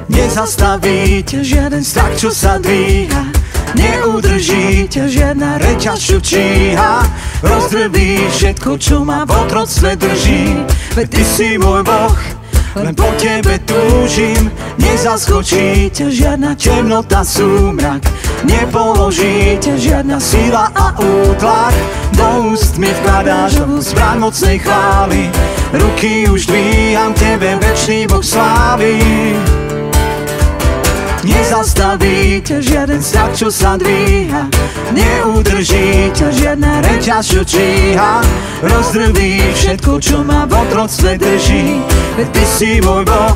Nezastavíte žiaden strach, čo sa dvíha, neudržíte žiadna reťaz, čo číha. Rozdrví všetko, čo ma v otroctve drží. Veď ty si môj Boh, len po tebe túžim. Nezaskočíte žiadna temnota, súmrak, nepoložíte žiadna sila a útlak. Do úst mi vkladáš novú zbraň mocnej chvály. Ruky už dvíham, tebe večný Boh slávy. Nezastavíte žiaden strach, čo sa dvíha, neudržíte žiadna reťaz, čo číha. Rozdrví všetko, čo ma v otroctve drží. Veď ty si môj Boh,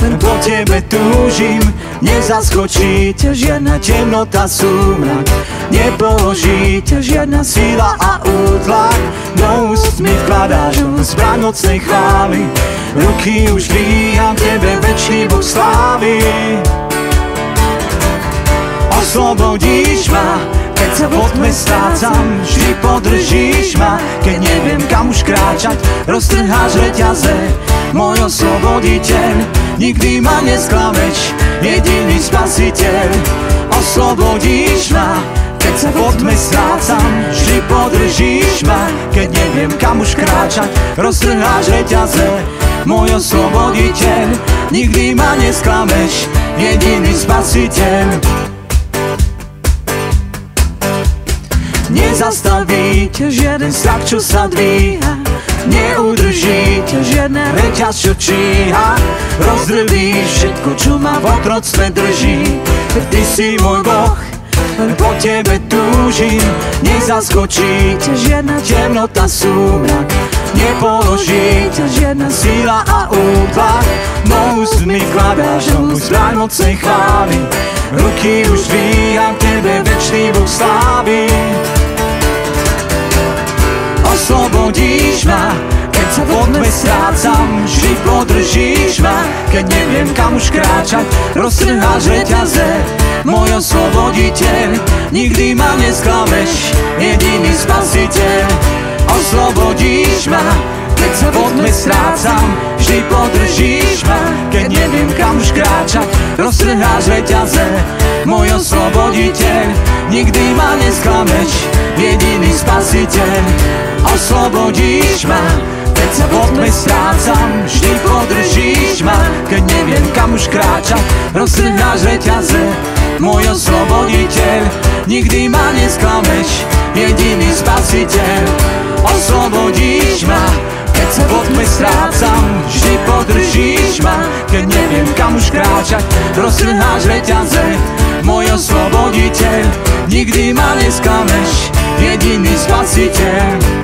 len po tebe túžim. Nezaskočíte žiadna temnota, súmrak, nepoložíte žiadna sila a útlak. Do úst mi vkladáš zbraň mocnej chvály. Ruky už dvíham, tebe večný Boh slávy. Oslobodíš ma, keď sa v tme strácam, vždy podržíš ma, keď neviem kam už kráčať. Roztrháš reťaze, môj osloboditeľ, nikdy ma nesklameš, jediný spasiteľ. Oslobodíš ma, keď sa v tme strácam, vždy podržíš ma, keď neviem kam už kráčať. Roztrháš reťaze, môj osloboditeľ, nikdy ma nesklameš, jediný spasiteľ. Nezastavíte žiaden strach, čo sa dvíha, neudržíte žiadne reťaz, čo číha. Rozdrvíš všetko, čo ma v otroctve drží. Ty si môj Boh, len po tebe túžim. Nezaskočíte žiadna temnota, súmrak, nepoložíte žiadna sila a útlak. Do úst mi vkladáš novú zbraň mocnej chvály. Ruky už dvíham, tebe večný Boh slávy. Oslobodíš ma, keď sa v tme strácam, vždy podržíš ma, keď neviem kam už kráčať. Roztrháš reťaze, môj osloboditeľ, nikdy ma nesklameš, jediný spasiteľ. Oslobodíš ma, keď sa v tme strácam, vždy podržíš ma, keď neviem kam už kráčať. Roztrháš reťaze, môj osloboditeľ, nikdy ma nesklameš, jediný spasiteľ. Oslobodíš ma, keď sa v tme strácam, vždy podržíš ma, keď neviem kam už kráčať. Roztrháš reťaze, môj osloboditeľ, nikdy ma nesklameš, jediný spasiteľ. Oslobodíš ma, keď sa v tme strácam, vždy podržíš ma, keď neviem kam už kráčať. Roztrháš reťaze, môj osloboditeľ, nikdy ma nesklameš, jediný spasiteľ.